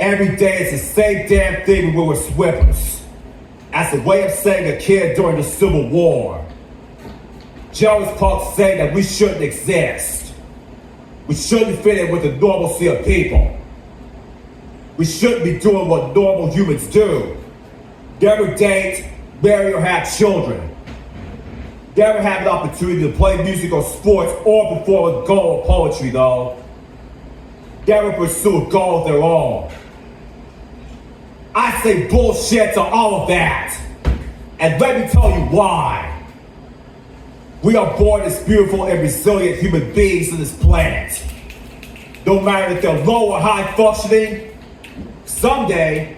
Every day it's the same damn thing when we were swippers. As a way of saying a kid during the Civil War. Jones Parks say that we shouldn't exist. We shouldn't fit in with the normalcy of people. We shouldn't be doing what normal humans do. Never date, marry, or have children. Never have an opportunity to play music or sports or perform a goal of poetry, though. Never pursue a goal of their own. I say bullshit to all of that. And let me tell you why. We are born as beautiful and resilient human beings on this planet. No matter if they're low or high functioning, someday,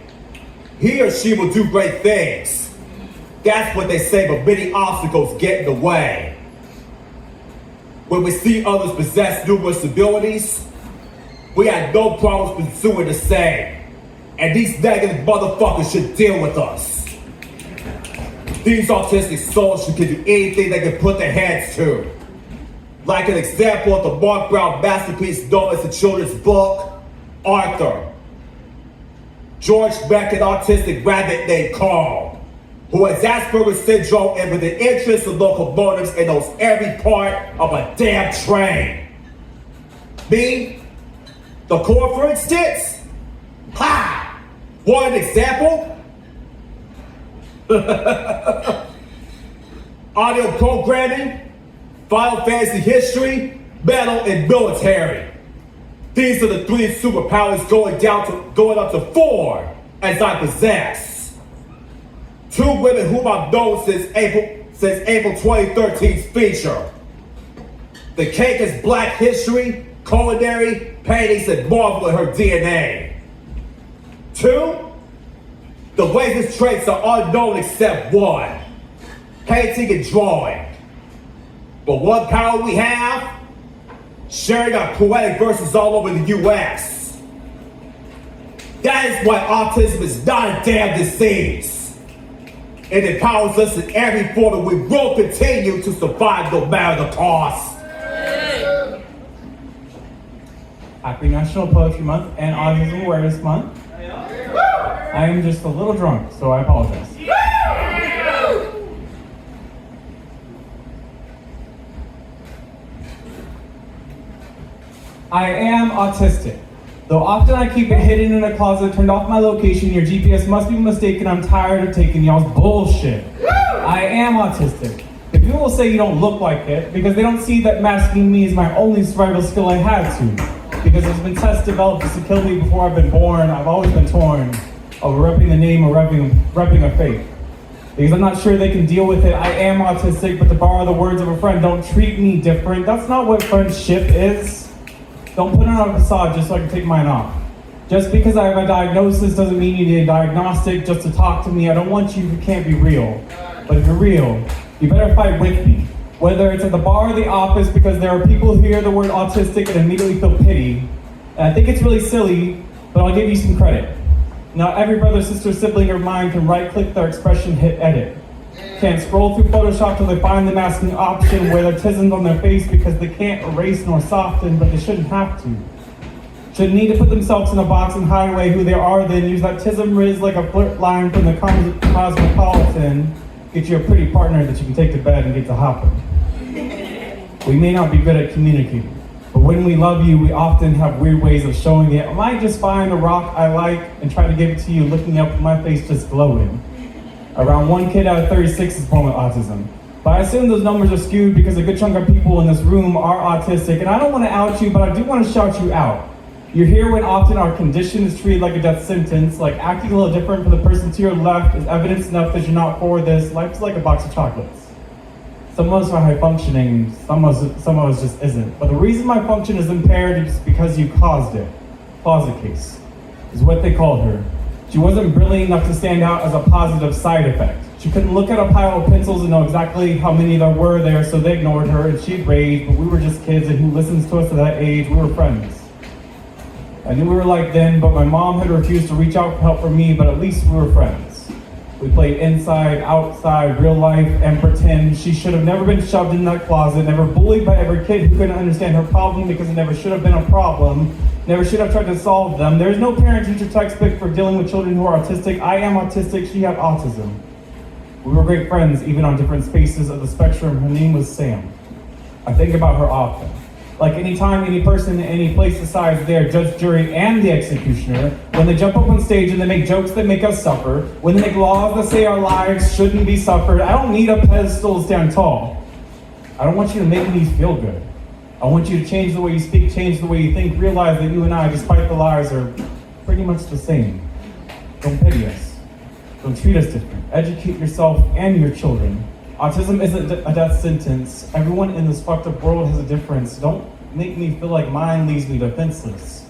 he or she will do great things. That's what they say, but many obstacles get in the way. When we see others possess numerous abilities, we have no problems pursuing the same. And these negative motherfuckers should deal with us. These autistic souls should do anything they can put their hands to. Like an example of the Mark Brown masterpiece known as the children's book, Arthur. George met an autistic rabbit named Carl, who has Asperger's syndrome and with an interest in locomotives and knows every part of a damn train. Me? The core, for instance? Ha! Want an example? Audio programming, Final Fantasy history, metal, and military. These are the 3 superpowers going up to 4 as I possess. 2 women whom I've known since April 2013's feature. The cake is black history, culinary, paintings, and Marvel in her DNA. 2, the latest traits are unknown except 1, painting and drawing. But one power we have, sharing our poetic verses all over the US. That is why autism is not a damn disease. It empowers us in every form and we will continue to survive no matter the cost. Happy National Poetry Month and Autism Awareness Month. I am just a little drunk, so I apologize. I am autistic. Though often I keep it hidden in a closet, turned off my location, your GPS must be mistaken, I'm tired of taking y'all's bullshit. I am autistic. The people will say you don't look like it because they don't see that masking me is my only survival skill I had to. Because there's been tests developed just to kill me before I've been born. I've always been torn over repping the name or repping a faith. Because I'm not sure they can deal with it. I am autistic, but to borrow the words of a friend, don't treat me different. That's not what friendship is. Don't put on a facade just so I can take mine off. Just because I have a diagnosis doesn't mean you need a diagnostic just to talk to me. I don't want you if you can't be real. But if you're real, you better fight with me. Whether it's at the bar or the office, because there are people who hear the word autistic and immediately feel pity. And I think it's really silly, but I'll give you some credit. Now every brother, sister, sibling, or mine can right-click their expression, hit edit. Can't scroll through Photoshop till they find the masking option, wear their tisms on their face because they can't erase nor soften, but they shouldn't have to. Shouldn't need to put themselves in a box and hide away who they are, then use that tism riz like a flirt line from the Cosmopolitan. Get you a pretty partner that you can take to bed and get to hopping. We may not be good at communicating, but when we love you, we often have weird ways of showing it. I might just find a rock I like and try to give it to you looking up with my face just glowing. Around 1 kid out of 36 is born with autism. But I assume those numbers are skewed because a good chunk of people in this room are autistic, and I don't want to out you, but I do want to shout you out. You're here when often our condition is treated like a death sentence, like acting a little different for the person to your left is evidence enough that you're not for this. Life's like a box of chocolates. Some of us are high functioning, some of us just isn't. But the reason my function is impaired is because you caused it. Closet case is what they called her. She wasn't brilliant enough to stand out as a positive side effect. She couldn't look at a pile of pencils and know exactly how many there were there, so they ignored her and she'd rage, but we were just kids, and who listens to us at that age? We were friends. I knew we were like then, but my mom had refused to reach out for help for me, but at least we were friends. We played inside, outside, real life, and pretend. She should have never been shoved in that closet, never bullied by every kid who couldn't understand her problem because it never should have been a problem. Never should have tried to solve them. There's no parent-teacher textbook for dealing with children who are autistic. I am autistic, she had autism. We were great friends, even on different spaces of the spectrum. Her name was Sam. I think about her often. Like any time, any person, any place decides they are judge, jury, and the executioner, when they jump up on stage and they make jokes that make us suffer, when they make laws that say our lives shouldn't be suffered, I don't need a pedestal to stand tall. I don't want you to make me feel good. I want you to change the way you speak, change the way you think, realize that you and I, despite the lies, are pretty much the same. Don't pity us. Don't treat us different. Educate yourself and your children. Autism isn't a death sentence. Everyone in this fucked up world has a difference. Don't make me feel like mine leaves me defenseless.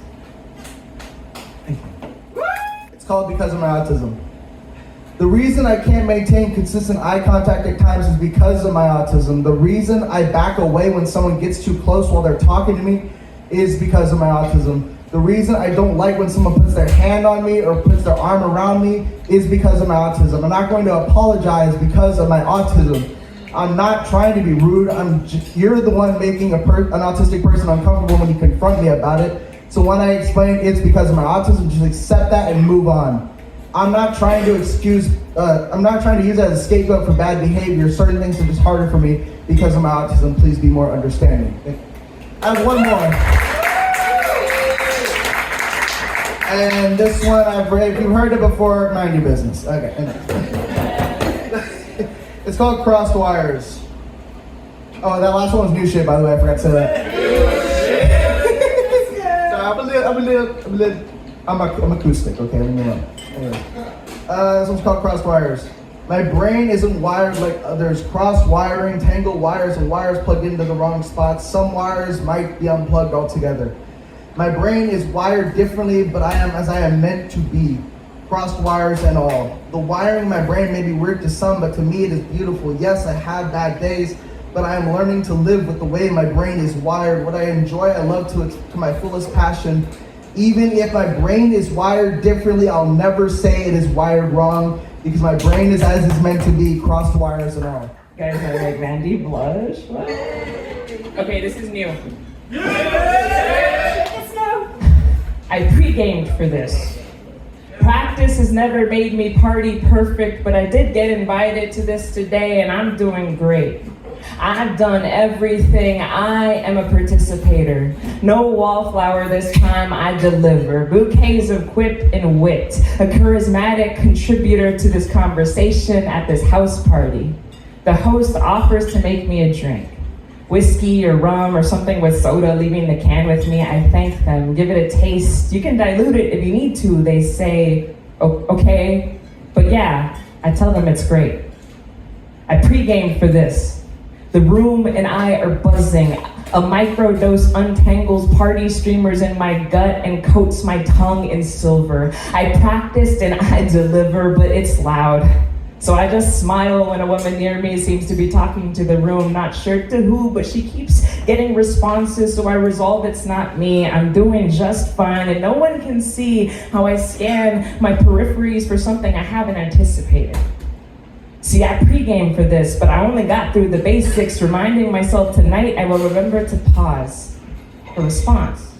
Thank you. It's called Because of My Autism. The reason I can't maintain consistent eye contact at times is because of my autism. The reason I back away when someone gets too close while they're talking to me is because of my autism. The reason I don't like when someone puts their hand on me or puts their arm around me is because of my autism. I'm not going to apologize because of my autism. I'm not trying to be rude. You're the one making an autistic person uncomfortable when you confront me about it. So when I explain it's because of my autism, just accept that and move on. I'm not trying to use that as a scapegoat for bad behavior. Certain things are just harder for me because of my autism. Please be more understanding. I have one more. And this one, if you've heard it before, mind your business. Okay. It's called Crossed Wires. Oh, that last one was new shit, by the way. I forgot to say that. I'm acoustic, okay? Leave me alone. Anyway. This one's called Crossed Wires. My brain isn't wired like others. Cross wiring, tangled wires, and wires plugged into the wrong spots. Some wires might be unplugged altogether. My brain is wired differently, but I am as I am meant to be. Crossed wires and all. The wiring in my brain may be weird to some, but to me it is beautiful. Yes, I have bad days, but I am learning to live with the way my brain is wired. What I enjoy, I love to my fullest passion. Even if my brain is wired differently, I'll never say it is wired wrong, because my brain is as it's meant to be, crossed wires and all. Guys are like, Mandy, blush? What? Okay, this is new. I pre-gamed for this. Practice has never made me party perfect, but I did get invited to this today and I'm doing great. I've done everything. I am a participator. No wallflower this time, I deliver. Bouquets of quip and wit. A charismatic contributor to this conversation at this house party. The host offers to make me a drink. Whiskey or rum or something with soda, leaving the can with me. I thank them, give it a taste. You can dilute it if you need to. They say, oh, okay, but yeah, I tell them it's great. I pre-gamed for this. The room and I are buzzing. A microdose untangles party streamers in my gut and coats my tongue in silver. I practiced and I deliver, but it's loud. So I just smile when a woman near me seems to be talking to the room, not sure to who, but she keeps getting responses, so I resolve it's not me. I'm doing just fine, and no one can see how I scan my peripheries for something I haven't anticipated. See, I pre-gamed for this, but I only got through the basics, reminding myself tonight I will remember to pause for response.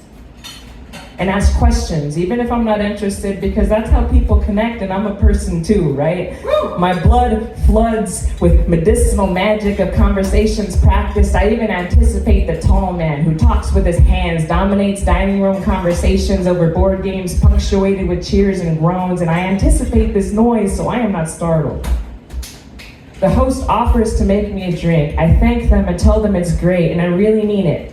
And ask questions, even if I'm not interested, because that's how people connect, and I'm a person too, right? My blood floods with medicinal magic of conversations practiced. I even anticipate the tall man who talks with his hands, dominates dining room conversations over board games, punctuated with cheers and groans, and I anticipate this noise, so I am not startled. The host offers to make me a drink. I thank them and tell them it's great, and I really mean it.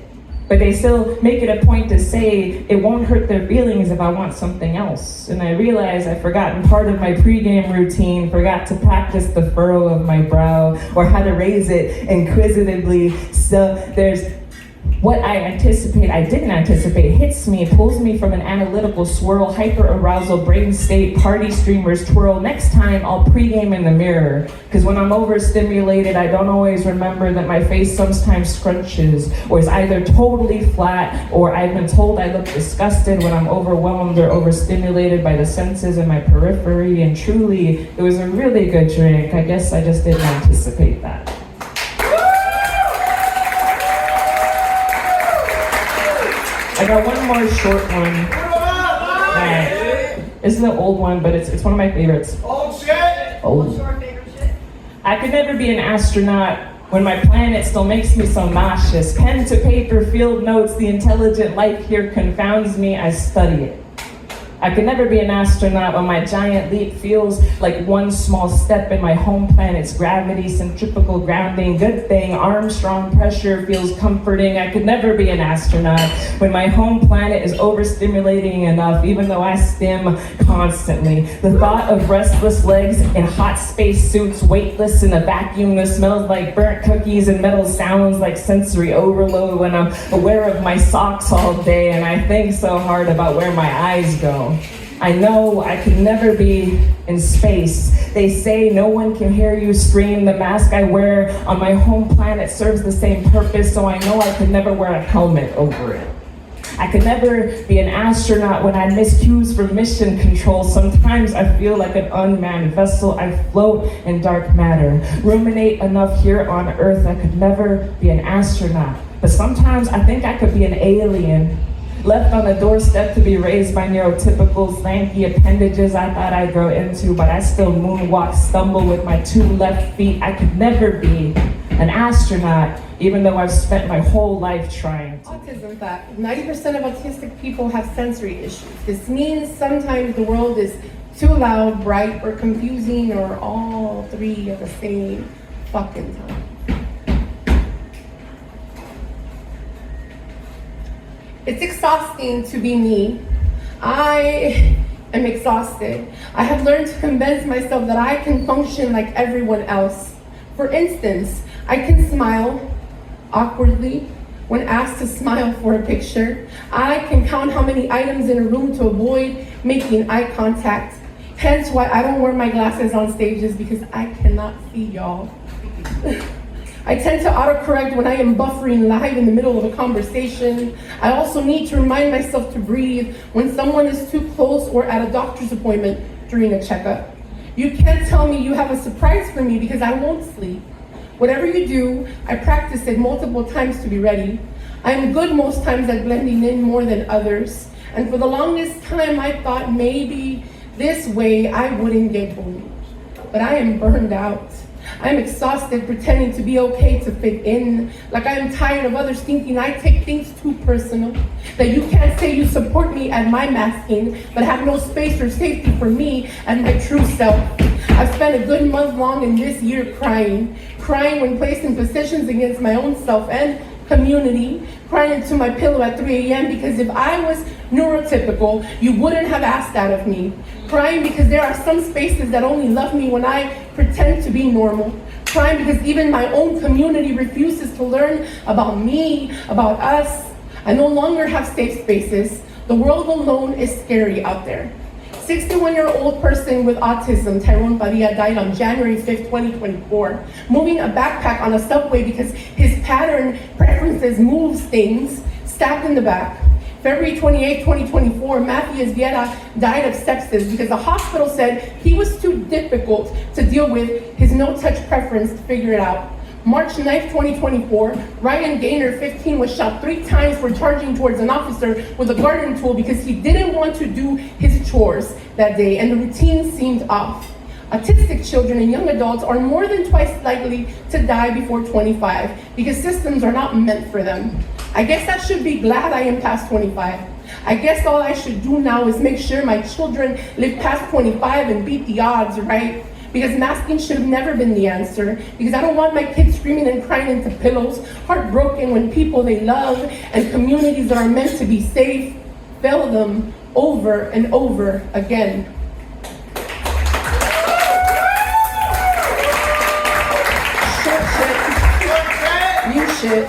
But they still make it a point to say it won't hurt their feelings if I want something else. And I realize I've forgotten part of my pregame routine, forgot to practice the furrow of my brow or how to raise it inquisitively. So there's what I didn't anticipate, hits me, pulls me from an analytical swirl, hyper-arousal, brain state, party streamers twirl. Next time, I'll pregame in the mirror. Because when I'm overstimulated, I don't always remember that my face sometimes scrunches, or is either totally flat, or I've been told I look disgusted when I'm overwhelmed or overstimulated by the senses in my periphery. And truly, it was a really good drink. I guess I just didn't anticipate that. I got one more short one. This is an old one, but it's one of my favorites. Old shit! Old. I could never be an astronaut when my planet still makes me so nauseous. Pen to paper, field notes, the intelligent life here confounds me, I study it. I could never be an astronaut when my giant leap feels like one small step in my home planet's gravity, centrifugal grounding, good thing, Armstrong pressure feels comforting. I could never be an astronaut when my home planet is overstimulating enough, even though I stim constantly. The thought of restless legs in hot space suits, weightless in a vacuum that smells like burnt cookies and metal sounds like sensory overload when I'm aware of my socks all day and I think so hard about where my eyes go. I know I could never be in space. They say no one can hear you scream. The mask I wear on my home planet serves the same purpose, so I know I could never wear a helmet over it. I could never be an astronaut when I miss cues from mission control. Sometimes I feel like an unmanned vessel. I float in dark matter. Ruminate enough here on Earth, I could never be an astronaut. But sometimes I think I could be an alien. Left on the doorstep to be raised by neurotypicals, lanky appendages I thought I'd grow into, but I still moonwalk, stumble with my two left feet. I could never be an astronaut, even though I've spent my whole life trying to. Autism fact, 90% of autistic people have sensory issues. This means sometimes the world is too loud, bright, or confusing, or all three at the same fucking time. It's exhausting to be me. I am exhausted. I have learned to convince myself that I can function like everyone else. For instance, I can smile awkwardly when asked to smile for a picture. I can count how many items in a room to avoid making eye contact. Hence why I don't wear my glasses on stages, because I cannot see y'all. I tend to autocorrect when I am buffering live in the middle of a conversation. I also need to remind myself to breathe when someone is too close or at a doctor's appointment during a checkup. You can't tell me you have a surprise for me because I won't sleep. Whatever you do, I practice it multiple times to be ready. I am good most times at blending in more than others. And for the longest time, I thought maybe this way I wouldn't get bullied. But I am burned out. I'm exhausted pretending to be okay to fit in. Like I am tired of others thinking I take things too personal. That you can't say you support me at my masking, but have no space or safety for me and my true self. I've spent a good month long in this year crying when placed in positions against my own self and community, crying into my pillow at 3 a.m. because if I was neurotypical, you wouldn't have asked that of me. Crying because there are some spaces that only love me when I pretend to be normal. Crying because even my own community refuses to learn about me, about us. I no longer have safe spaces. The world alone is scary out there. 61-year-old person with autism, Tyrone Padilla, died on January 5th, 2024, moving a backpack on a subway because his pattern preferences moves things, stabbed in the back. February 28, 2024, Matthias Vieira died of sepsis because the hospital said he was too difficult to deal with his no-touch preference to figure it out. March 9, 2024, Ryan Gaynor, 15, was shot 3 times for charging towards an officer with a garden tool because he didn't want to do his chores that day and the routine seemed off. Autistic children and young adults are more than twice likely to die before 25 because systems are not meant for them. I guess I should be glad I am past 25. I guess all I should do now is make sure my children live past 25 and beat the odds, right? Because masking should have never been the answer. Because I don't want my kids screaming and crying into pillows, heartbroken when people they love and communities that are meant to be safe fail them over and over again. Shit.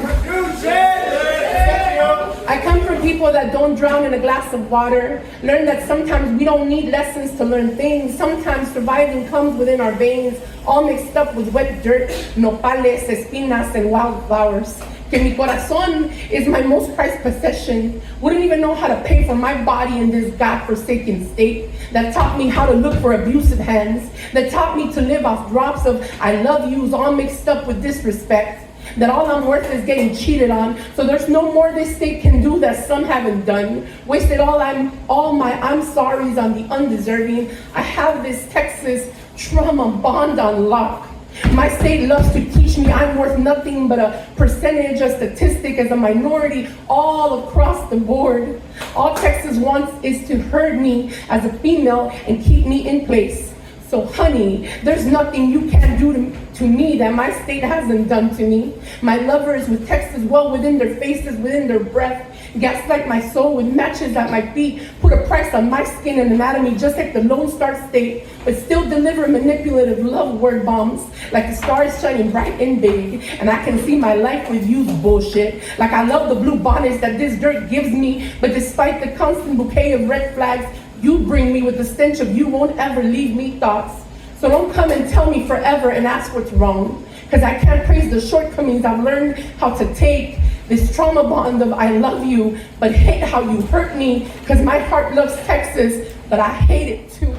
I come from people that don't drown in a glass of water, learn that sometimes we don't need lessons to learn things. Sometimes surviving comes within our veins, all mixed up with wet dirt, nopales, espinas, and wildflowers. Que mi corazón is my most prized possession. Wouldn't even know how to pay for my body in this godforsaken state. That taught me how to look for abusive hands. That taught me to live off drops of I love yous all mixed up with disrespect. that all I'm worth is getting cheated on. So there's no more this state can do that some haven't done. Wasted all my I'm sorry's on the undeserving. I have this Texas trauma bond on lock. My state loves to teach me I'm worth nothing but a percentage, a statistic as a minority all across the board. All Texas wants is to hurt me as a female and keep me in place. So honey, there's nothing you can do to me that my state hasn't done to me. My lovers with Texas well within their faces, within their breath, gaslight my soul with matches at my feet, put a price on my skin and anatomy just like the Lone Star State, but still deliver manipulative love word bombs like the stars shining bright and big, and I can see my life with you bullshit. Like I love the blue bonnets that this dirt gives me, but despite the constant bouquet of red flags, you bring me with the stench of you won't ever leave me thoughts. So don't come and tell me forever and ask what's wrong, because I can't praise the shortcomings. I've learned how to take this trauma bond of I love you, but hate how you hurt me, because my heart loves Texas, but I hate it too.